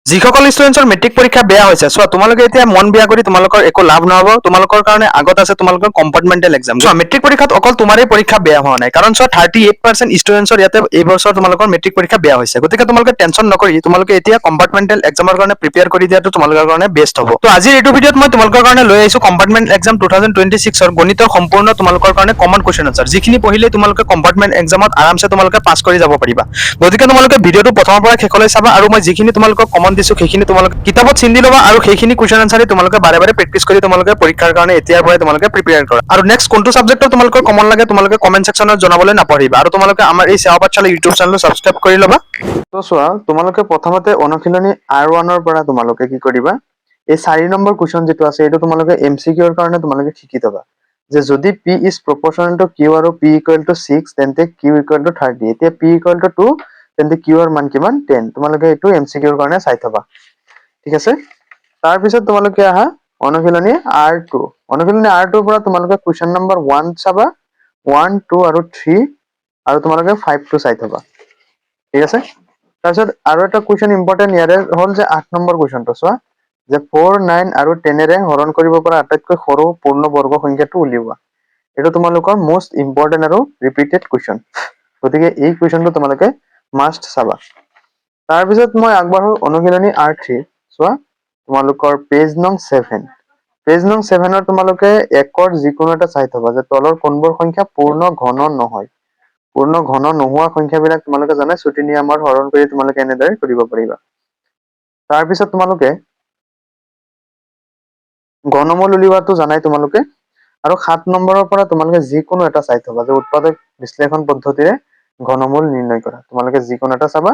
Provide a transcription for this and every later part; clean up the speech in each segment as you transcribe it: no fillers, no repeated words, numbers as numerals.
যিসকল ষ্টুডেন্টছৰ মেট্ৰিক পৰীক্ষা বেয়া হৈছে চোৱা তোমালোকে এতিয়া মন বেয়া কৰি তোমালোকৰ একো লাভ নহব তোমালোকৰ কাৰণে আগত আছে তোমালোকৰ কম্পাৰ্টমেণ্টেল এক্সাম চোৱা মেট্ৰিক পৰীক্ষাত অকল তোমাৰেই পৰীক্ষা বেয়া হোৱা নাই কাৰণ চোৱা 38% ষ্টুডেন্টছৰ ইয়াতে এই বছৰ তোমালোকৰ মেট্ৰিক পৰীক্ষা বেয়া হৈছে গতিকে তোমালোকে টেনচন নকৰি তোমালোকে এতিয়া কম্পাৰ্টমেণ্টেল এক্সামৰ কাৰণে প্ৰিপেয়াৰ কৰি দিয়াটো তোমালোকৰ কাৰণে বেষ্ট হ'ব তো আজিৰ এইটো ভিডিঅ'ত মই তোমালোকৰ কাৰণে লৈ আহিছো কম্পাৰ্টমেণ্ট এক্সাম 2026ৰ গণিতৰ সম্পূৰ্ণ তোমালোকৰ কাৰণে কমন কুৱেশ্যন আনসাৰ যিখিনি পঢ়িলে তোমালোকে কম্পাৰ্টমেণ্ট এক্সামত আৰামছে তোমালোকে পাছ কৰি যাব পাৰিবা গতিকে তোমালোকে ভিডিঅ'টো প্ৰথমৰ পৰা শেষলৈ চাবা আৰু মই যিখিনি তোমালোকক কমন দিছো সেইখিনি তোমালোকে কিতাপত চিন্দি ল'বা আৰু সেইখিনি কুৱেশ্যন আনসাৰে তোমালোকে বাৰে বাৰে প্ৰেক্টিছ কৰি তোমালোকে পৰীক্ষাৰ কাৰণে এতিয়াৰ পৰাই তোমালোকে প্ৰিপেয়াৰ কৰা আৰু নেক্সট কোনটো ছাবজেক্টৰ তোমালোকৰ কমন লাগে তোমালোকে কমেণ্ট ছেকশ্যনত জনাবলৈ নাপাহৰিবা আৰু তোমালোকে আমাৰ এই সেৱা পাঠশালা ইউটিউব চেনেলটো ছাবস্ক্ৰাইব কৰি ল'বা তো চোৱা তোমালোকে প্ৰথমতে অনুশীলনী R1 ৰ পৰা তোমালোকে কি কৰিবা এই 4 নম্বৰ কুৱেশ্যন যেটো আছে এইটো তোমালোকে MCQ ৰ কাৰণে তোমালোকে শিকি থবা যে যদি P is proportional to Q আৰু P equal to 6 তেন্তে Q equal to 30 এতিয়া P equal to 2 তেন্তে Q ৰ মান কিমান 10 তোমালোকে এইটো MCQ ৰ কাৰণে চাই থবা ঠিক আছে তাৰ পিছত তোমালোকে আহা অনুশীলনী R2 অনুশীলনী R2 ৰ পৰা তোমালোকে কুৱেশ্যন নম্বৰ 1 চাবা 1 2 আৰু 3 আৰু তোমালোকে 5 টো চাই থবা ঠিক আছে তাৰপিছত আৰু এটা কুৱেশ্যন ইম্পৰ্টেন্ট ইয়াৰে হ'ল যে 8 নম্বৰ কুৱেশ্যনটো চোৱা যে 4 9 আৰু 10 ৰে হৰণ কৰিব পৰা আটাইতকৈ সৰু পূৰ্ণ বৰ্গ সংখ্যাটো উলিওৱা এটা তোমালোকৰ মোস্ট ইম্পৰ্টেন্ট আৰু ৰিপিটেড কুৱেশ্যন গতিকে এই কুৱেশ্যনটো তোমালোকে মাষ্ট চাবা তাৰ পিছত মই আগবাঢ়ো অনুশীলনী R3 চোৱা তোমালোকৰ পেজ নং 7 পেজ নং 7 ৰ তোমালোকে একৰ যিকোনো এটা চাই থবা যে তলৰ কোনবোৰ সংখ্যা পূৰ্ণ ঘন নহয় পূৰ্ণ ঘন নোহোৱা সংখ্যাবিলাক তোমালোকে জানা ছুটি নিয়মৰ হৰণ কৰি তোমালোকে এনেদৰে কৰিব পাৰিবা তাৰ পিছত তোমালোকে ঘনমূল উলিওৱাটো জানাই তোমালোকে আৰু 7 নম্বৰৰ পৰা তোমালোকে যিকোনো এটা চাই থবা যে উৎপাদক বিশ্লেষণ পদ্ধতিৰে ঘনমূল নিৰ্ণয় কৰা তোমালোকে যিকোনো এটা চাবা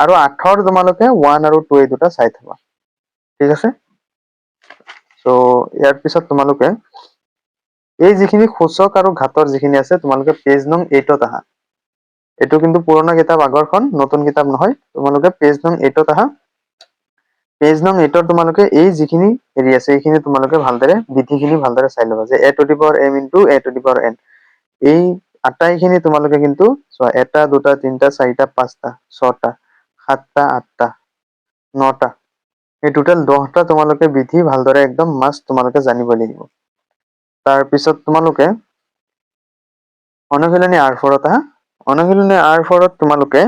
আৰু 8 ৰ তোমালোকে 1 আৰু 2 এই দুটা চাই থবা ঠিক আছে সো ইয়াৰ পিছত তোমালোকে এই যিখিনি সূচক আৰু ঘাতৰ যিখিনি আছে তোমালোকে পেজ নং 8 ত আহা এটো কিন্তু পুৰণা কিতাপ আগৰখন নতুন কিতাপ নহয় তোমালোকে পেজ নং 8 ত আহা পেজ নং 8 ৰ তোমালোকে এই যিখিনি হেৰি আছে এইখিনি তোমালোকে ভালদৰে বিধিখিনি ভালদৰে চাই ল'বা যে a to the power m into a to the power n এই আটাইখিনি তোমালোকে কিন্তু চোৱা এটা দুটা তিনটা চাৰিটা পাঁচটা ছটা সাতটা আঠটা নটা এই টোটাল 10টা তোমালোকে বিধি ভালদৰে একদম মাষ্ট তোমালোকে জানিব লাগিব তাৰ পিছত তোমালোকে অনুশীলনী R4 ত আহা অনুশীলনী R4 ত তোমালোকে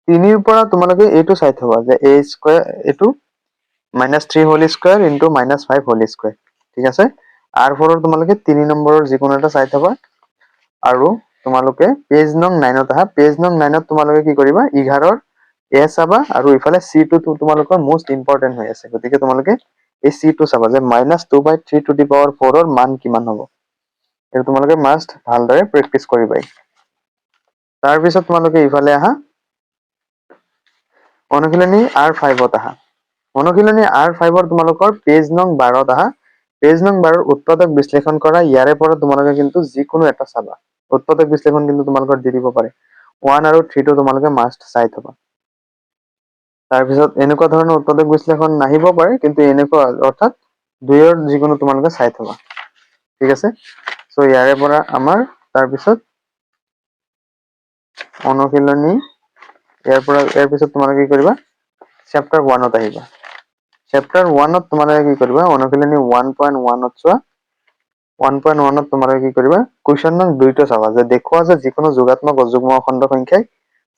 3 ৰ পৰা তোমালোকে এইটো চাই থবা যে a স্কয়াৰ এইটো -3 whole square into -5 whole square ঠিক আছে R4 ৰ তোমালোকে 3 নম্বৰৰ যিকোনো এটা চাই থবা আৰু তোমালোকে পেজ নং 9 ত আহা পেজ নং 9 ত তোমালোকে কি কৰিবা 11 ৰ a চাবা আৰু ইফালে c2 তোমালোকৰ মোস্ট ইম্পৰ্টেন্ট হৈ আছে গতিকে তোমালোকে এই c2 চাবা যে -2/3 টু দি পাৱাৰ 4 ৰ মান কিমান হ'ব এটো তোমালোকে মাষ্ট ভালদৰে প্ৰেক্টিস কৰিবাই তাৰ পিছত তোমালোকে ইফালে আহা অনুশীলনী R5 ত আহা অনুশীলনী R5 ৰ তোমালোকৰ পেজ নং 12 ত আহা পেজ নং 12 ৰ উৎপাদক বিশ্লেষণ কৰা ইয়াৰে পৰা তোমালোকে কিন্তু যিকোনো এটা চাবা উৎপাদক বিশ্লেষণ কিন্তু তোমালোকৰ দি দিব পাৰে 1 আৰু 3 টো তোমালোকে মাষ্ট চাই থবা তাৰ পিছত এনেকুৱা ধৰণৰ উৎপাদক বিশ্লেষণ নাহিব পাৰে কিন্তু এনেকুৱা অৰ্থাৎ দুইৰ যিকোনো তোমালোকে চাই থবা ঠিক আছে সো ইয়াৰে পৰা আমাৰ তাৰ পিছত অনুশীলনী ইয়াৰ পিছত তোমালোকে কি কৰিবা চেপ্টাৰ 1 ত আহিবা চেপ্টাৰ 1 ত তোমালোকে কি কৰিবা অনুশীলনী 1.1 ত চোৱা 1.1 ত তোমালোকে কি কৰিবা কুৱেশ্যন নং 2 টো চাবা যে দেখুৱা যে যিকোনো যোগাত্মক অযুগ্ম অখণ্ড সংখ্যাই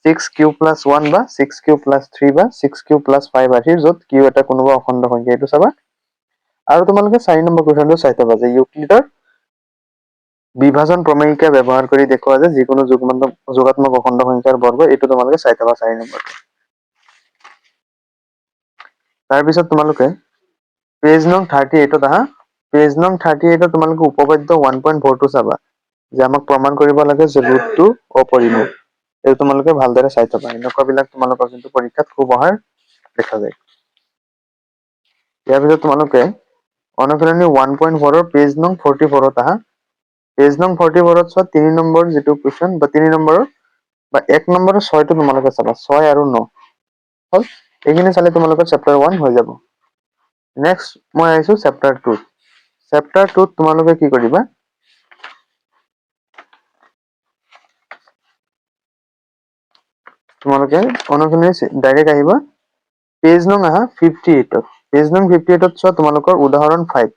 6q + 1 বা 6q + 3 বা 6q + 5 আদিৰ য'ত q এটা কোনোবা অখণ্ড সংখ্যা এইটো চাবা আৰু তোমালোকে 4 নম্বৰ কুৱেশ্যনটো চাই থবা যে ইউক্লিডৰ বিভাজন প্ৰমেয়িকা ব্যৱহাৰ কৰি দেখুৱা যে যিকোনো যোগাত্মক অখণ্ড সংখ্যাৰ বৰ্গ এইটো তোমালোকে চাই থবা 4 নম্বৰ তাৰ পিছত তোমালোকে পেজ নং 38 ত আহা পেজ নং 38 ত তোমালোকে উপপাদ্য 1.42 চাবা যে আমাক প্ৰমাণ কৰিব লাগে যে ৰুটটো অপৰিমেয় এই তোমালোকে ভালদৰে চাই থবা এনেকুৱা বিলাক তোমালোকৰ কিন্তু পৰীক্ষাত খুব অহাৰ দেখা যায় ইয়াৰ পিছত তোমালোকে অনুশীলনী 1.4 ৰ পেজ নং 44 ত আহা পেজ নং 44 ত চোৱা 3 নম্বৰ যেটো কুৱেশ্যন বা 3 নম্বৰৰ বা 1 নম্বৰৰ 6 টো তোমালোকে চাবা 6 আৰু 9 হল এইখিনি চালে তোমালোকৰ চেপ্টাৰ 1 হৈ যাব নেক্সট মই আহিছো চেপ্টাৰ 2 চেপ্টাৰ 2 ত তোমালোকে কি কৰিবা তোমালোকে অনুশীলনী ডাইৰেক্ট আহিবা পেজ নং আহা 58 পেজ নং 58 চোৱা তোমালোকৰ উদাহৰণ 5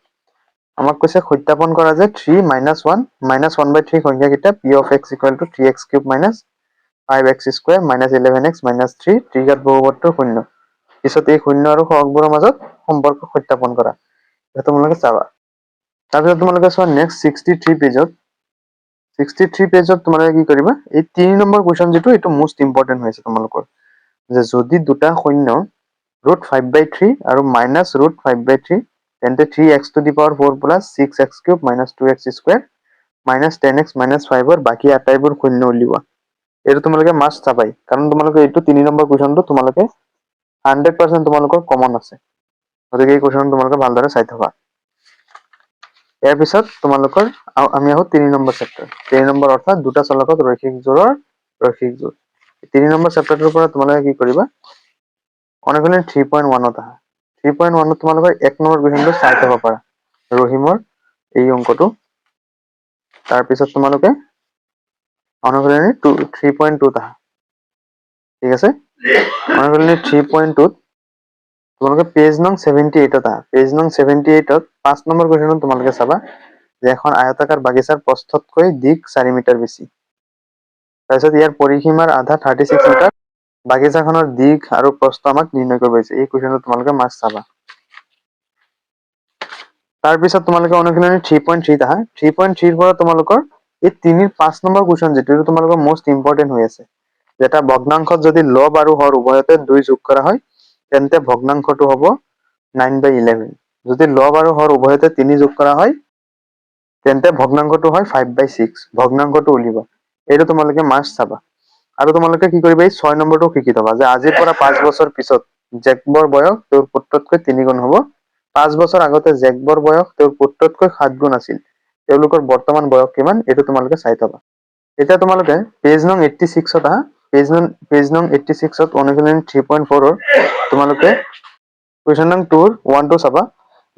আমাক কৈছে সত্যাপন কৰা যে 3 - 1 -1/3 সংখ্যা কেইটা p of x = 3x³ - 5x² - 11x - 3 ত্ৰিঘাত বহুপদটোৰ শূন্য পিছত এই শূন্য আৰু সহগবোৰৰ মাজত সম্পৰ্ক সত্যাপন কৰা এটা তোমালোকে চাবা তাৰপিছত তোমালোকে চোৱা নেক্সট 63 পেজত তোমালোকে কি কৰিবা এই 3 নম্বৰ কোৱেশ্চন যেটো এটো মোস্ট ইম্পৰ্টেন্ট হৈছে তোমালোকৰ যে যদি দুটা শূন্য √5/3 আৰু -√5/3 তেন্তে 3x⁴ plus 6x³ - 2x² - 10x - 5 ৰ বাকি আটাইবোৰ শূন্য উলিওৱা এইটো তোমালোকে মাস্ট চাবাই কাৰণ তোমালোকে এইটো 3 নম্বৰ কোৱেশ্চনটো তোমালোকে 100% তোমালোকৰ কমন আছে গতিকে এই কোৱেশ্চন তোমালোকে ভালদৰে চাই থবা ইয়াৰ পিছত তোমালোকৰ আমি আহো 3 নম্বৰ চেপ্টাৰ 3 নম্বৰ অৰ্থাৎ দুটা চলকক ৰৈখিক জোৰৰ ৰৈখিক জোৰ 3 নম্বৰ চেপ্টাৰটোৰ পৰা তোমালোকে কি কৰিবা অনুশীলনী 3.1 ত আহা 3.1 ত তোমালোকৰ 1 নম্বৰ কুৱেশ্চনটো চাই থব পাৰা ৰহিমৰ এই অংকটো তাৰ পিছত তোমালোকে অনুশীলনী 3.2 ত আহা ঠিক আছে অনুশীলনী 3.2 ত তোমালোকে পেজ নং 78 ত আহা পেজ নং 78 ত 5 নম্বৰ কুৱেশ্চনত তোমালোকে চাবা যে এখন আয়তাকাৰ বাগিচাৰ প্ৰস্থতকৈ দিক 4 মিটাৰ বেছি তাৰপিছত ইয়াৰ পৰিসীমাৰ আধা 36 মিটাৰ বাগিচাখনৰ দিক আৰু প্ৰস্থ আমাক নিৰ্ণয় কৰিব দিছে এই কুৱেশ্চনটো তোমালোকে মাস্ট চাবা তাৰ পিছত তোমালোকে অনুশীলনী 3.3 ত আহা 3.3 ৰ পৰা তোমালোকৰ এই 3 5 নম্বৰ কুৱেশ্চন যেটো তোমালোকৰ মোস্ট ইম্পৰ্টেন্ট হৈ আছে যেটা ভগ্নাংশত যদি লব আৰু হৰ উভয়তে 2 যোগ কৰা হয় তেন্তে ভগ্নাংশটো হ'ব 9/11 যদি লব আৰু হৰ উভয়তে 3 যোগ কৰা হয় তেন্তে ভগ্নাংশটো হয় 5/6 ভগ্নাংশটো উলিবা এইটো তোমালোকে মাস্ট চাবা আৰু তোমালোকে কি কৰিবা এই 6 নম্বৰটো শিকি থবা যে আজিৰ পৰা 5 বছৰ পিছত জেকবৰ বয়স তেওঁৰ পুত্ৰতকৈ 3 গুণ হ'ব 5 বছৰ আগতে জেকবৰ বয়স তেওঁৰ পুত্ৰতকৈ 7 গুণ আছিল তেওঁলোকৰ বৰ্তমান বয়স কিমান এটো তোমালোকে চাই থবা এটা তোমালোকে পেজ নং 86 ত আহা পেজ নং 86 ত অনুশীলনী 3.4 ৰ তোমালোকে কুৱেশ্চন নং 2 1 টো চাবা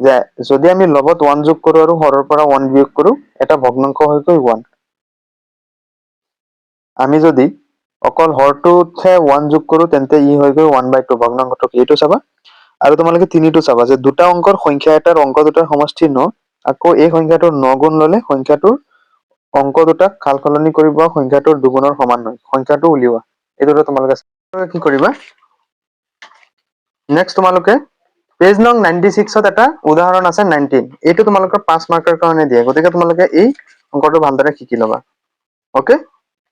যে যদি আমি লবত 1 যোগ কৰো আৰু হৰৰ পৰা 1 বিয়োগ কৰো এটা ভগ্নাংশ হৈ গৈ 1 আমি যদি অকল হৰটোতহে 1 যোগ কৰো তেন্তে ই হৈ গৈ 1/2 ভগ্নাংশটো এইটো চাবা আৰু তোমালোকে 3 টো চাবা যে দুটা অংকৰ সংখ্যা এটাৰ অংক দুটাৰ সমষ্টি 9 আকৌ এই সংখ্যাটোৰ 9 গুণ ললে সংখ্যাটোৰ অংক দুটাক খালকলনি কৰিব সংখ্যাটোৰ দুগুণৰ সমান হয় সংখ্যাটো উলিওৱা এইটো তোমালোকে কি কৰিবা নেক্সট তোমালোকে পেজ নং 96 ত এটা উদাহৰণ আছে 19 এইটো তোমালোকৰ 5 মাৰ্কৰ কাৰণে দিয়ে গতিকে তোমালোকে এই অংকটো ভালদৰে শিকি লবা ওকে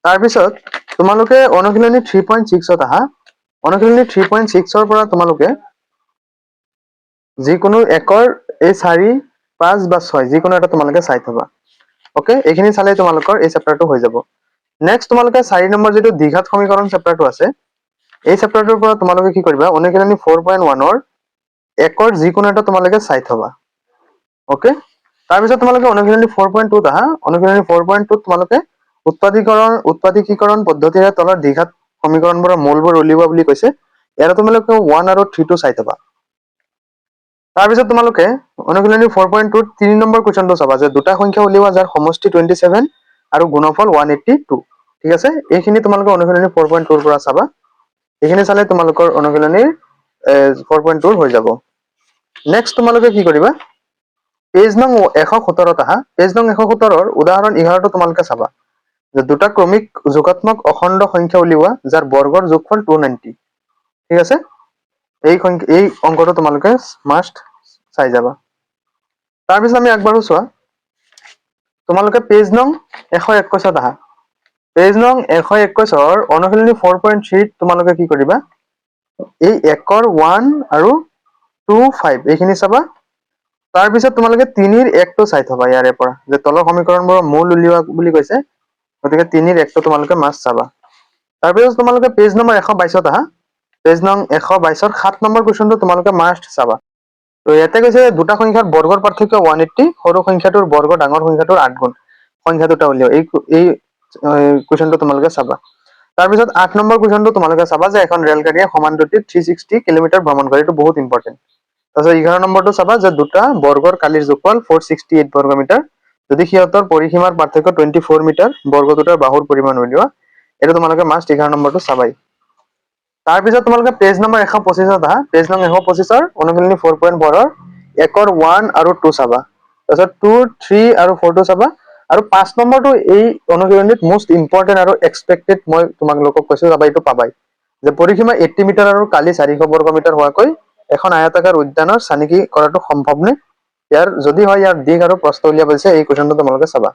তাৰ পিছত তোমালোকে অনুশীলনী 3.6 ত আহা অনুশীলনী 3.6 ৰ পৰা তোমালোকে যিকোনো একৰ এই 4 5 বা 6 যিকোনো এটা তোমালোকে চাই থবা ওকে এইখিনি চালে তোমালোকৰ এই চেপ্টাৰটো হৈ যাব নেক্সট তোমালোকে 4 নম্বৰ যেটো দ্বিঘাত সমীকৰণ চেপ্টাৰটো আছে এই চেপ্টাৰটোৰ পৰা তোমালোকে কি কৰিবা অনুশীলনী 4.1 ৰ একৰ যিকোনো এটা তোমালোকে চাই থবা ওকে তাৰ পিছত তোমালোকে অনুশীলনী 4.2 ত আহা অনুশীলনী 4.2 ত তোমালোকে উৎপাদকীকৰণ পদ্ধতিৰে তলৰ দ্বিঘাত সমীকৰণবোৰৰ মূলবোৰ উলিওৱা বুলি কৈছে ইয়াত তোমালোকে 1 আৰু 3 টো চাই থবা তাৰ পিছত তোমালোকে অনুশীলনী 4.2 ত 3 নম্বৰ কোৱেশ্চনটো চাবা যে দুটা সংখ্যা উলিওৱা যাৰ সমষ্টি 27 আৰু গুণফল 182 ঠিক আছে এইখিনি তোমালোকে অনুশীলনী 4.2 ৰ পৰা চাবা এইখিনি চালে তোমালোকৰ অনুশীলনীৰ 4.2 হৈ যাব নেক্সট তোমালোকে কি কৰিবা পেজ নং 117 ত আহা পেজ নং 117 ৰ উদাহৰণ 11 টো তোমালোকে চাবা যে দুটা ক্ৰমিক যোগাত্মক অখণ্ড সংখ্যা উলিওৱা যাৰ বৰ্গৰ যোগফল 290 ঠিক আছে এই অংকটো তোমালোকে মাস্ট চাই যাবা তাৰ পিছত আমি আগবাঢ়ো চোৱা তোমালোকে পেজ নং 121 ত আহা পেজ নং 121 ৰ অনুশীলনী 4.3 ত তোমালোকে কি কৰিবা এই একৰ 1 আৰু 2 5 এইখিনি চাবা তাৰ পিছত তোমালোকে 3 ৰ 1 টো চাই থবা ইয়াৰে পৰা যে তলৰ সমীকৰণবোৰৰ মূল উলিওৱা বুলি কৈছে গতিকে 3 ৰ 1 টো তোমালোকে মাস্ট চাবা তাৰ পিছত তোমালোকে পেজ নম্বৰ 122 ত আহা পেজ নং 122 ৰ 7 নম্বৰ কুৱেশ্চনটো তোমালোকে মাস্ট চাবা তো ইয়াতে কৈছে দুটা সংখ্যাৰ বৰ্গৰ পাৰ্থক্য 180 সৰু সংখ্যাটোৰ বৰ্গ ডাঙৰ সংখ্যাটোৰ 8 গুণ সংখ্যা দুটা উলিওৱা এই কুৱেশ্চনটো তোমালোকে চাবা তাৰ পিছত 8 নম্বৰ কুৱেশ্চনটো তোমালোকে চাবা যে এখন ৰেলগাড়ীয়ে সমান গতিত 360 কিলোমিটাৰ ভ্ৰমণ কৰে এইটো বহুত ইম্পৰ্টেন্ট তাৰপিছত 11 নম্বৰটো চাবা যে দুটা বৰ্গৰ কালিৰ যোগফল 468 বৰ্গ মিটাৰ যদি সিহঁতৰ পৰিসীমাৰ পাৰ্থক্য 24 মিটাৰ বৰ্গ দুটাৰ বাহুৰ পৰিমাণ উলিওৱা এটা তোমালোকে মাস্ট 11 নম্বৰটো চাবাই তাৰপিছত তোমালোকে পেজ নম্বৰ 125 আহা, পেজ নম্বৰ 125 অনুশীলনী 4.4 1 1 আৰু 2 চাবা, তাৰপিছত 2 3 আৰু 4 টো চাবা, আৰু 5 নম্বৰটো এই অনুশীলনীত মোস্ট ইম্পৰ্টেন্ট আৰু এক্সপেক্টেড মই তোমালোকক কৈছো যাবা এইটো পাবাই, যে পৰিসীমা 80 মিটাৰ আৰু কালি 400 বৰ্গ মিটাৰ হোৱাকৈ এখন আয়তাকাৰ উদ্যানৰ চানিকি কৰাটো সম্ভৱ নে? ইয়াৰ যদি হয় ইয়াৰ দিশ আৰু প্ৰস্থ উলিয়াব দিছে, এই কুৱেশ্যনটো তোমালোকে চাবা।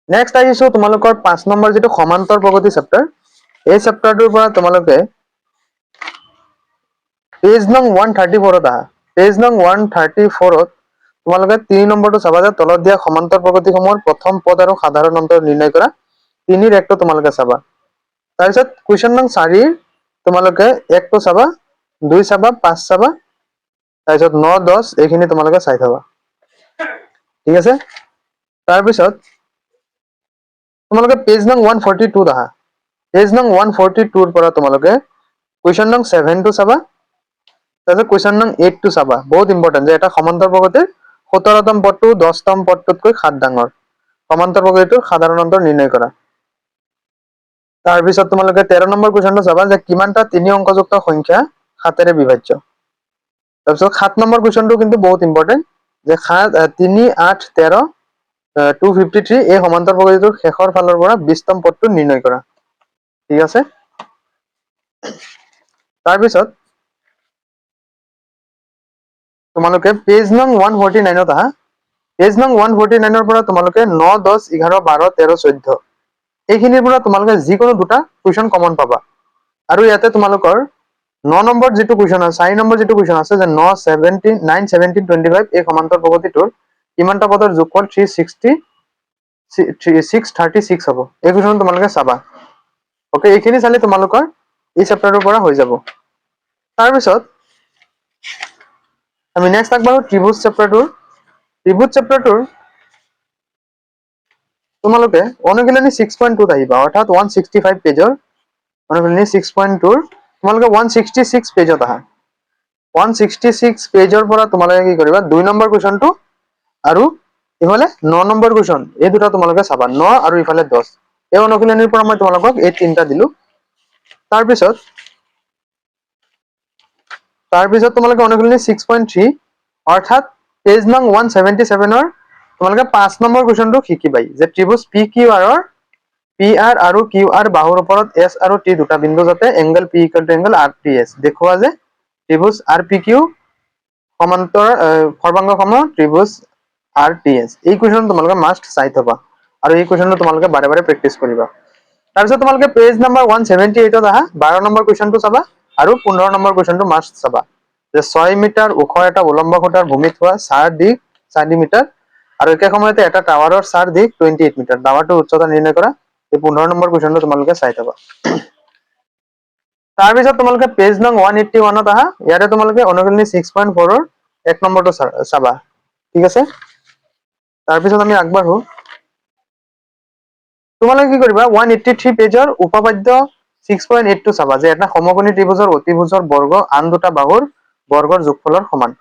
নেক্সট আহিছো তোমালোকৰ 5 নম্বৰ যেটো সমান্তৰ প্ৰগতি চেপ্টাৰ, এই চেপ্টাৰটোৰ পৰা তোমালোকে পেজ নং 134 আহা, পেজ নং 134 তোমালোকে 3 নম্বৰটো চাবা যে তলত দিয়া সমান্তৰ প্ৰগতিসমূহৰ প্ৰথম পদ আৰু সাধাৰণ অন্তৰ নিৰ্ণয় কৰা, 3 একটো তোমালোকে চাবা। তাৰপিছত কুৱেশ্যন নং 4 তোমালোকে 1 টো চাবা, 2 চাবা, 5 চাবা, তাৰপিছত 9 10 এইখিনি তোমালোকে চাই থাবা, ঠিক আছে। তাৰপিছত তোমালোকে পেজ নং 142 আহা, পেজ নং 142 পৰা তোমালোকে কুৱেশ্যন নং 7 টো চাবা, তাৰপিছত কুৱেশ্যন নং 8 টো চাবা, বহুত ইম্পৰ্টেন্ট যে এটা সমান্তৰ প্ৰগতিৰ 17তম পদটো 10তম পদটোতকৈ 7 ডাঙৰ, সমান্তৰ প্ৰগতিটোৰ সাধাৰণ অন্তৰ নিৰ্ণয় কৰা। তাৰপিছত তোমালোকে 13 নম্বৰ কুৱেশ্যনটো চাবা যে কিমানটা 3 অংকযুক্ত সংখ্যা 7 ৰে বিভাজ্য। তাৰপিছত 7 নম্বৰ কুৱেশ্যনটো কিন্তু বহুত ইম্পৰ্টেন্ট যে 3 8 13 253 এই সমান্তৰ প্ৰগতিটোৰ শেষৰ ফালৰ পৰা 20তম পদটো নিৰ্ণয় কৰা, ঠিক আছে। তাৰপিছত তোমালোকে পেজ নং 149 আহা, পেজ নং 149 পৰা তোমালোকে 9 10 11 12 13 14 এইখিনিৰ পৰা তোমালোকে যিকোনো দুটা কুৱেশ্যন কমন পাবা, আৰু ইয়াতে তোমালোকৰ 9 নম্বৰ যেটো কুৱেশ্যন আছে, 4 নম্বৰ যেটো কুৱেশ্যন আছে যে 9 17 9 17 25 এই সমান্তৰ প্ৰগতিটোৰ কিমানটা পদৰ যোগফল 636 হ'ব, এই কুৱেশ্যন তোমালোকে চাবা। ওকে, এইখিনি চালে তোমালোকৰ এই চেপ্টাৰটোৰ পৰা হৈ যাব। তাৰপিছত আমি নেক্সট আগবাঢ়ো ত্ৰিভুজ চেপ্টাৰটোৰ, ত্ৰিভুজ চেপ্টাৰটোৰ তোমালোকে অনুশীলনী 6.2 আহিবা, অৰ্থাৎ 165 পেজৰ অনুশীলনী 6.2 তোমালোকে 166 পেজত আহা, 166 পেজৰ পৰা তোমালোকে কি কৰিবা 2 নম্বৰ কুৱেশ্যনটো আৰু ইফালে 9 নম্বৰ কুৱেশ্যন এই দুটা তোমালোকে চাবা, 9 আৰু ইফালে 10 এই অনুশীলনীৰ পৰা মই তোমালোকক এই তিনটা দিলো। তাৰপিছত তোমালোকে অনুশীলনী 6.3 অৰ্থাৎ পেজ নং 177 তোমালোকে 5 নম্বৰ কুৱেশ্যনটো শিকিবাই যে ত্ৰিভুজ পি কিউ আৰৰ পি আৰ আৰু কিউ আৰ বাহুৰ ওপৰত এছ আৰু টি দুটা বিন্দু যাতে angle P equal to angle R T S দেখুওৱা যে ত্ৰিভুজ আৰ পি কিউ সমান্তৰ সৰ্বাংগ সম ত্ৰিভুজ আৰ টি এছ, এই কুৱেশ্যন তোমালোকে মাষ্ট চাই থবা, আৰু এই কুৱেশ্যনটো তোমালোকে বাৰে বাৰে প্ৰেক্টিচ কৰিবা। তাৰপিছত তোমালোকে পেজ নম্বৰ 178 আহা, 12 নম্বৰ কুৱেশ্যনটো চাবা আৰু 15 নম্বৰ কুৱেশ্যনটো মাষ্ট চাবা, যে 6 মিটাৰ ওখ এটা উলম্ব খুঁটাৰ ভূমিত হোৱা চাৰ দিশ 4 মিটাৰ আৰু একে সময়তে এটা টাৱাৰৰ চাৰ দিশ 28 মিটাৰ, টাৱাৰটোৰ উচ্চতা নিৰ্ণয় কৰা, এই 15 নম্বৰ কুৱেশ্যনটো তোমালোকে চাই থবা। তাৰপিছত তোমালোকে পেজ নং 181 আহা, ইয়াতে তোমালোকে অনুশীলনী 6.4 1 নম্বৰটো চাবা, ঠিক আছে। তাৰপিছত আমি আগবাঢ়ো, তোমালোকে কি কৰিবা 183 পেজৰ উপপাদ্য 6.8 চাবা, যে এটা সমকোণী ত্ৰিভুজৰ অতিভুজৰ বৰ্গ আন দুটা বাহুৰ বৰ্গৰ যোগফলৰ সমান,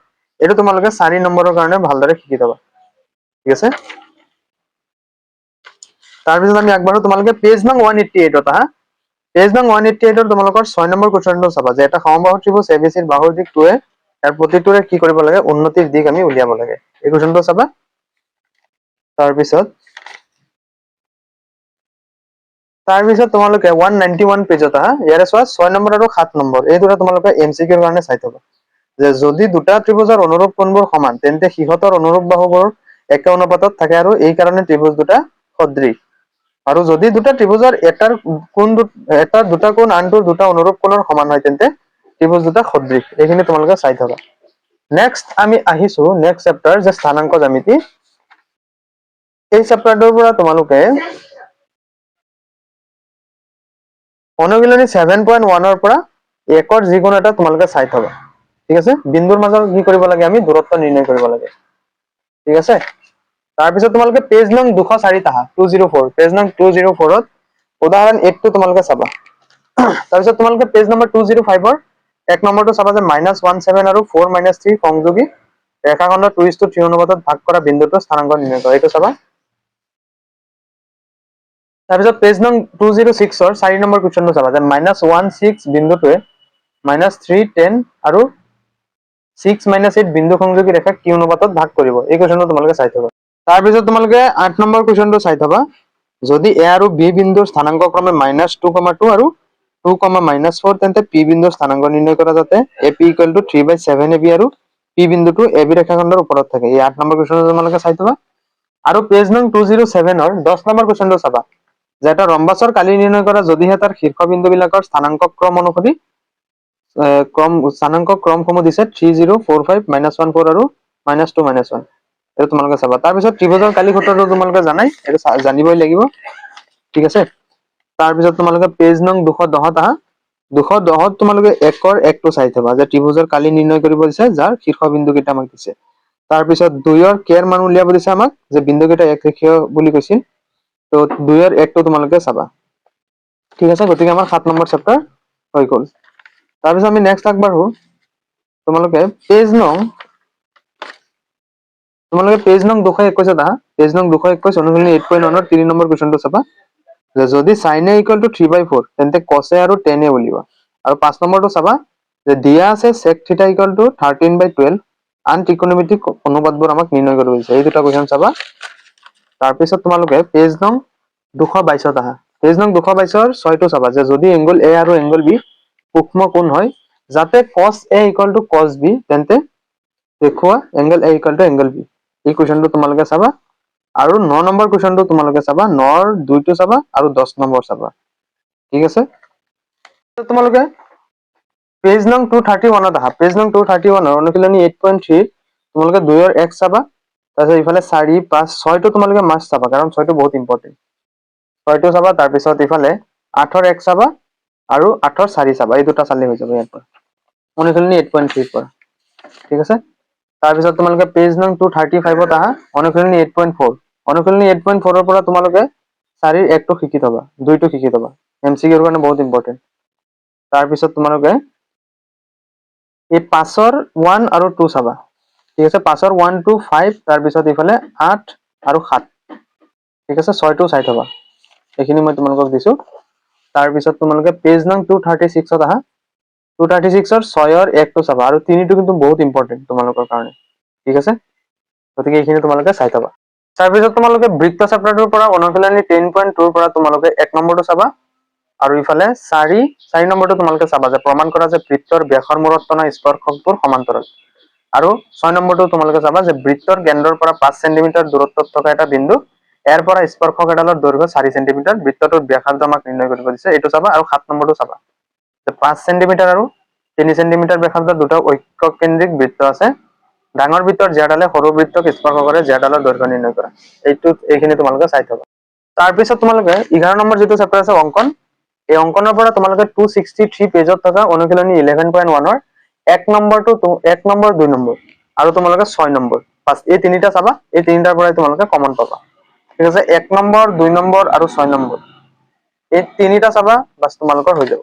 এইটো তোমালোকে 4 নম্বৰৰ কাৰণে ভালদৰে শিকি থবা, ঠিক আছে। তাৰপিছত আমি আগবাঢ়ো, তোমালোকে পেজ নং 188 আহা, পেজ নং 188 তোমালোকৰ 6 নম্বৰ কুৱেশ্যনটো চাবা, যে এটা সমবাহু ত্ৰিভুজ এবিচিৰ বাহুৰ দিশ 2 ইয়াৰ প্ৰতিটোৰে কি কৰিব লাগে উন্নতিৰ দিশ আমি উলিয়াব লাগে, এই কুৱেশ্যনটো চাবা। তাৰপিছত তোমালোকে 191 পেজত আহা, ইয়াৰে চোৱা 6 নম্বৰ আৰু 7 নম্বৰ এই দুটা তোমালোকে এমচিকিউৰ কাৰণে চাই থবা, যে যদি দুটা ত্ৰিভুজৰ অনুৰূপ কোণবোৰ সমান তেন্তে সিহঁতৰ অনুৰূপ বাহুবোৰ একে অনুপাতত থাকে আৰু এই কাৰণে ত্ৰিভুজ দুটা সদৃশ, আৰু যদি দুটা ত্ৰিভুজৰ এটাৰ দুটা কোণ আনটোৰ দুটা অনুৰূপ কোণৰ সমান হয় তেন্তে ত্ৰিভুজ দুটা সদৃশ, এইখিনি তোমালোকে চাই থবা। নেক্সট আমি আহিছো নেক্সট চেপ্টাৰ যে স্থানাংক জ্যামিতি, এই চেপ্টাৰটোৰ পৰা তোমালোকে অনুশীলনী 7.1 পৰা একৰ যিকোনো এটা তোমালোকে চাই থবা, ঠিক আছে। বিন্দুৰ মাজত কি কৰিব লাগে আমি দূৰত্ব নিৰ্ণয় কৰিব লাগে, ঠিক আছে। তাৰপিছত তোমালোকে পেজ নং 204 আহা, 204 পেজ নং 204 উদাহৰণ 8 টো তোমালোকে চাবা। তাৰপিছত তোমালোকে পেজ নম্বৰ 205 এক নম্বৰটো চাবা যে -17 আৰু 4 - 3 সংযোগী ৰেখাখণ্ডৰ 2:3 অনুপাতত ভাগ কৰা বিন্দুটো স্থানাংক নিৰ্ণয় কৰা, এইটো চাবা। তাৰপিছত পেজ নং 206 ৰ 4 নম্বৰ কুৱেশ্যনটো চাবা যে -16 বিন্দুটোৱে -3 10 আৰু 6 - 8 বিন্দু সংযোগী ৰেখা কি অনুপাতত ভাগ কৰিব এই কুৱেশ্যনটো তোমালোকে চাই থবা তাৰপিছত তোমালোকে 8 নম্বৰ কুৱেশ্যনটো চাই থবা যদি এ আৰু বি বিন্দুৰ স্থানাংক ক্ৰমে -2,2 আৰু 2, তেন্তে পি বিন্দুৰ স্থানাংক নিৰ্ণয় কৰা যাতে AP = 3/7 AB আৰু পি বিন্দুটো AB ৰেখাখণ্ডৰ ওপৰত থাকে এই 8 নম্বৰ কুৱেশ্যনটো তোমালোকে চাই থবা আৰু পেজ নং 207 ৰ 10 নম্বৰ কুৱেশ্যনটো চাবা যে এটা ৰম্বাসৰ কালি নিৰ্ণয় কৰা যদিহে তাৰ শীৰ্ষবিন্দুবিলাকৰ স্থানাংক ক্ৰম অনুসৰি স্থানাংক ক্ৰমসমূহ দিছে 3 0 4 5 -1 4 আৰু -2 -1 এটা তোমালোকে চাবা তাৰপিছত ত্ৰিভুজৰ কালি সূত্ৰটো তোমালোকে জানাই এটা জানিবই লাগিব ঠিক আছে তাৰপিছত তোমালোকে পেজ নং 210 আহা 210 তোমালোকে 1 ৰ 1টো চাই থবা যে ত্ৰিভুজৰ কালি নিৰ্ণয় কৰিব দিছে যাৰ শীৰ্ষবিন্দু কেইটা আমাক দিছে তাৰপিছত 2 ৰ কেৰ মান উলিয়াব দিছে আমাক যে বিন্দুকেইটা একৰেখীয় বুলি কৈছিল তো 2 ৰ 1টো তোমালোকে চাবা ঠিক আছে গতিকে আমাৰ 7 নম্বৰ চেপ্টাৰ হৈ গ'ল তাৰপিছত আমি নেক্সট আগবাঢ়ো তোমালোকে পেজ নং 221 আহা পেজ নং 221 অনুশীলনী 8.1 ৰ 3 নম্বৰ কুৱেশ্যনটো চাবা যে যদি sin a = 3/4 তেন্তে cos a আৰু tan a উলিওৱা আৰু 5 নম্বৰটো চাবা যে দিয়া আছে sec θ = 13/12 আন ত্ৰিকোণমিতিক অনুপাতবোৰ আমাক নিৰ্ণয় কৰিব দিছে এই দুটা কুৱেশ্যন চাবা তাৰপিছত তোমালোকে পেজ নং 222 আহা পেজ নং 222 ৰ 6টো চাবা যে যদি এংগল A আৰু এংগল B সূক্ষ্ম কোণ হয় যাতে cos A = cos B তেন্তে দেখুৱা এংগল A = এংগল B এই কুৱেশ্যনটো তোমালোকে চাবা আৰু 9 নম্বৰ কুৱেশ্যনটো তোমালোকে চাবা 9 ৰ 2টো চাবা আৰু 10 নম্বৰ চাবা ঠিক আছে তোমালোকে পেজ নং 231 আহা পেজ নং 231 ৰ অনুশীলনী 8.3 তোমালোকে 2 ৰ 1 চাবা তাৰপিছত ইফালে 4 5 6টো তোমালোকে মাস্ট চাবা কাৰণ 6টো বহুত ইম্পৰ্টেন্ট 6টো চাবা তাৰপিছত ইফালে 8 ৰ 1 চাবা আৰু 8 ৰ 4 চাবা এই দুটা চালে হৈ যাব ইয়াৰ পৰা অনুশীলনী 8.3 পৰা ঠিক আছে তাৰপিছত তোমালোকে পেজ নং 235 আহা অনুশীলনী 8.4 অনুশীলনী 8.4 ৰ পৰা তোমালোকে 4 ৰ 1টো শিকি থবা 2টো শিকি থবা এমসিকিউৰ কাৰণে বহুত ইম্পৰ্টেন্ট তাৰপিছত তোমালোকে এই 5 ৰ 1 আৰু 2 চাবা ঠিক আছে 5 ৰ 1 2 5 তাৰপিছত ইফালে 8 আৰু 7 ঠিক আছে 6টো চাই থবা এইখিনি মই তোমালোকক দিছো তাৰপিছত তোমালোকে পেজ নং 236 ত আহা 236 ৰ 6 ৰ 1টো চাবা আৰু 3টো কিন্তু বহুত ইম্পৰ্টেন্ট তোমালোকৰ কাৰণে ঠিক আছে গতিকে এইখিনি তোমালোকে চাই থবা তাৰপিছত তোমালোকে বৃত্ত চেপ্টাৰটোৰ পৰা অনুশীলনী 10.2 ৰ পৰা তোমালোকে 1 নম্বৰটো চাবা আৰু ইফালে 4 নম্বৰটো তোমালোকে চাবা যে প্ৰমাণ কৰা যে বৃত্তৰ ব্যাসৰ মূৰত টনা স্পৰ্শকবোৰ সমান্তৰাল আৰু 6 নম্বৰটো তোমালোকে চাবা যে বৃত্তৰ কেন্দ্ৰৰ পৰা 5 সেন্টিমিটাৰ দূৰত্বত থকা এটা বিন্দু ইয়াৰ পৰা স্পৰ্শক এডালৰ দৈৰ্ঘ্য 4 সেন্টিমিটাৰ বৃত্তটোৰ ব্যাসাৰ্ধ আমাক নিৰ্ণয় কৰিব দিছে এইটো চাবা আৰু 7 নম্বৰটো চাবা যে 5 সেন্টিমিটাৰ আৰু 3 সেন্টিমিটাৰ ব্যাসাৰ্ধৰ দুটা ঐক্যকেন্দ্ৰিক বৃত্ত আছে ডাঙৰ বৃত্তৰ জ্যাডালে সৰু বৃত্তক স্পৰ্শ কৰে জ্যাডালৰ দৈৰ্ঘ্য নিৰ্ণয় কৰা এইখিনি তোমালোকে চাই থবা তাৰপিছত তোমালোকে 11 নম্বৰ যেটো চেপ্টাৰ আছে অঙ্কন এই অঙ্কনৰ পৰা তোমালোকে 263 পেজত থকা অনুশীলনী 11.1 ৰ 1 নম্বৰটো 1 নম্বৰ 2 নম্বৰ আৰু তোমালোকে 6 নম্বৰ পাঁচ এই তিনিটা চাবা এই তিনিটাৰ পৰাই তোমালোকে কমন পাবা ঠিক আছে 1 নম্বৰ 2 নম্বৰ আৰু 6 নম্বৰ এই তিনিটা চাবা বাস তোমালোকৰ হৈ যাব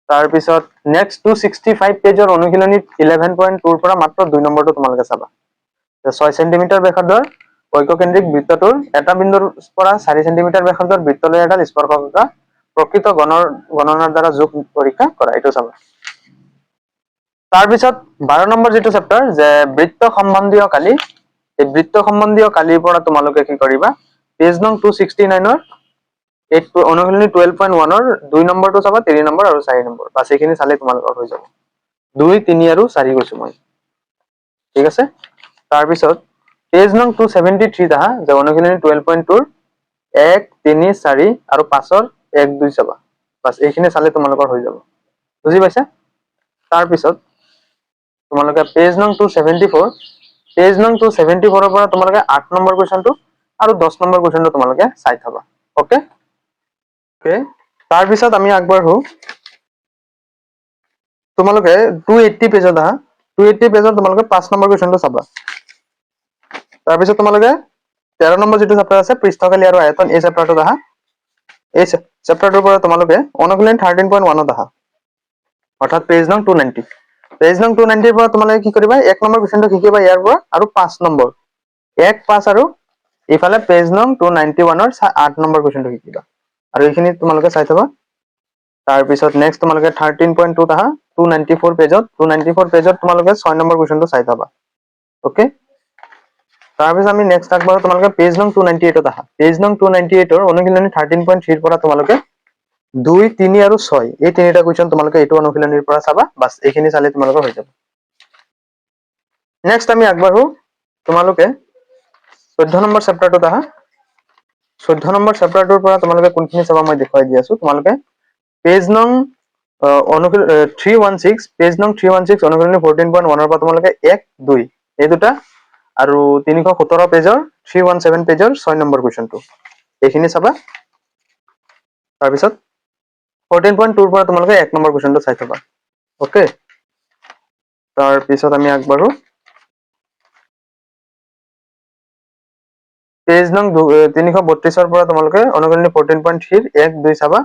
তাৰপিছত নেক্সট 265 পেজৰ অনুশীলনী 11.2 ৰ পৰা মাত্ৰ 2 নম্বৰটো তোমালোকে চাবা 6 সেন্টিমিটাৰ ব্যাসাৰ্ধৰ ঐক্যকেন্দ্ৰিক বৃত্তটোৰ এটা বিন্দুৰ পৰা 4 সেন্টিমিটাৰ ব্যাসাৰ্ধৰ বৃত্তলৈ এডাল স্পৰ্শক থকা প্ৰকৃত গণনাৰ দ্বাৰা যোগ পৰীক্ষা কৰা এইটো চাবা তাৰপিছত 12 নম্বৰ যেটো চেপ্টাৰ যে বৃত্ত সম্বন্ধীয় কালি এই বৃত্ত সম্বন্ধীয় কালিৰ পৰা তোমালোকে কি কৰিবা পেজ নং 269 ৰ এই অনুশীলনী 12.1 ৰ 2 নম্বৰটো চাবা 3 নম্বৰ আৰু 4 নম্বৰ বাস এইখিনি চালে তোমালোকৰ হৈ যাব 2 3 আৰু 4 কৈছো মই ঠিক আছে তাৰপিছত পেজ নং 273 আহা যে অনুশীলনী 12.2 ৰ 1 3 4 আৰু 5 ৰ 1 2 চাবা বাস এইখিনি চালে তোমালোকৰ হৈ যাব বুজি পাইছা তাৰপিছত তোমালোকে পেজ নং 274 পেজ নং 274 ৰ পৰা তোমালোকে 8 নম্বৰ কুৱেশ্যনটো আৰু 10 নম্বৰ কুৱেশ্যনটো তোমালোকে চাই থবা ওকে তাৰপিছত আমি আগবাঢ়ো তোমালোকে 280 পেজত আহা 280 পেজত তোমালোকে 5 নম্বৰ কুৱেশ্যনটো চাবা তাৰপিছত তোমালোকে 13 নম্বৰ যেটো চেপ্টাৰ আছে পৃষ্ঠকালি আৰু আয়তন এই চেপ্টাৰটো আহা এই চেপ্টাৰটোৰ পৰা তোমালোকে অনুশীলনী 13.1 ত আহা অৰ্থাৎ পেজ নং 290 পেজ নং 290 ৰ পৰা তোমালোকে কি কৰিবা 1 নম্বৰ কুৱেশ্যনটো শিকিবা ইয়াৰ পৰা আৰু 5 নম্বৰ 1 5 আৰু এইফালে পেজ নং 291 8 নম্বৰ কুৱেশ্যনটো শিকিবা আৰু এইখিনি তোমালোকে চাই থবা তাৰপিছত নেক্সট তোমালোকে 13.2 আহা 294 পেজত 294 পেজত তোমালোকে 6 নম্বৰ কুৱেশ্যনটো চাই থবা ওকে তাৰপিছত আমি নেক্সট আগবাৰ তোমালোকে পেজ নং 298 আহা পেজ নং 298 ৰ অনুশীলনী 13.3 ৰ পৰা তোমালোকে 2 3 আৰু 6 এই তিনিটা কুৱেশ্যন তোমালোকে এইটো অনুশীলনীৰ পৰা চাবা বাস এইখিনি চালে তোমালোকৰ হৈ যাব নেক্সট আমি আগবাঢ়ো তোমালোকে 14 নম্বৰ চেপ্টাৰটোত আহা 14 নম্বৰ চেপ্টাৰটোৰ পৰা তোমালোকে কোনখিনি চাবা মই দেখুৱাই দি আছো তোমালোকে পেজ নং 316 পেজ নং 316 অনুশীলনী 14.1 ৰ পৰা তোমালোকে 1 2 এই দুটা আৰু 317 পেজৰ 317 পেজৰ 6 নম্বৰ কুৱেশ্যনটো এইখিনি চাবা তাৰপিছত 14.2 ৰ পৰা তোমালোকে 1 নম্বৰ কুৱেশ্যনটো চাই থবা ওকে তাৰপিছত আমি আগবাঢ়ো পেজ নং 332 ৰ পৰা তোমালোকে অনুশীলনী 14.3 1 2 চাবা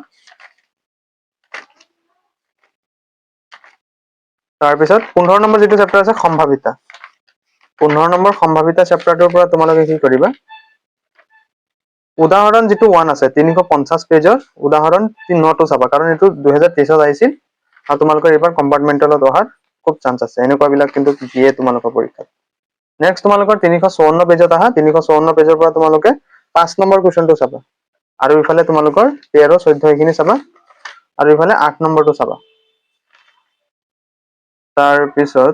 তাৰপিছত 15 নম্বৰ যেটো চেপ্টাৰ আছে সম্ভাৱিতা 15 নম্বৰ সম্ভাৱিতা চেপ্টাৰটোৰ পৰা তোমালোকে কি কৰিবা উদাহৰণ যেটো 1 আছে 350 পেজৰ উদাহৰণ 9টো চাবা কাৰণ এটো 2023 ত আহিছিল আৰু তোমালোকৰ এবাৰ কম্পাৰ্টমেন্টালত অহাৰ খুব চান্স আছে এনেকুৱা বিলাক কিন্তু দিয়ে তোমালোকৰ পৰীক্ষাত নেক্সট তোমালোকৰ 354 পেজত আহা 354 পেজৰ পৰা তোমালোকে 5 নম্বৰ কুৱেশ্যনটো চাবা আৰু ইফালে তোমালোকৰ 13 14 এখিনি চাবা আৰু ইফালে 8 নম্বৰটো চাবা তাৰপিছত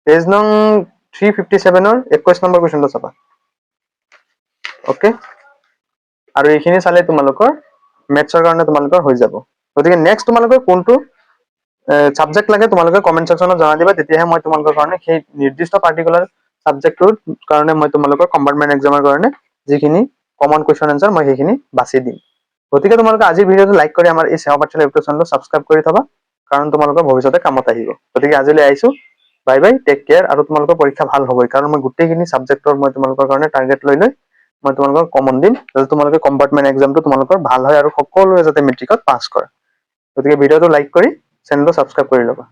পেজ নং 357 ৰ 21 নম্বৰ কুৱেশ্যনটো চাবা ওকে আৰু এইখিনি চালে তোমালোকৰ মেথছৰ কাৰণে তোমালোকৰ হৈ যাব গতিকে নেক্সট তোমালোকৰ কোনটো সাবজেক্ট লাগে তোমালোকে কমেন্ট সেকশনত জনাই দিবা তেতিয়াহে মই তোমালোকৰ কাৰণে সেই নিৰ্দিষ্ট পাৰ্টিকুলাৰ সাবজেক্টৰ কাৰণে মই তোমালোকৰ কম্পাৰ্টমেন্ট এক্সামৰ কাৰণে যিখিনি কমন কুৱেশ্যন আনসাৰ মই সেইখিনি বাছি দিম গতিকে তোমালোকে আজিৰ ভিডিঅটো লাইক কৰি আমাৰ এই সেৱা পাঠশালা ইউটিউব চেনেলটো সাবস্ক্ৰাইব কৰি থবা কাৰণ তোমালোকৰ ভৱিষ্যতে কামত আহিব গতিকে আজিলৈ আহিছো বাই বাই টেক কেয়াৰ আৰু তোমালোকৰ পৰীক্ষা ভাল হ'বই কাৰণ মই গোটেইখিনি সাবজেক্টৰ মই তোমালোকৰ কাৰণে টাৰ্গেট লৈ মই তোমালোকৰ কমন দিম যাতে তোমালোকে কম্পাৰ্টমেন্ট এক্সামটো তোমালোকৰ ভাল হয় আৰু সকলোৱে যাতে মেট্ৰিকত পাছ কৰে গতিকে ভিডিঅটো লাইক কৰি চেনেলটো সাবস্ক্ৰাইব কৰি ল'বা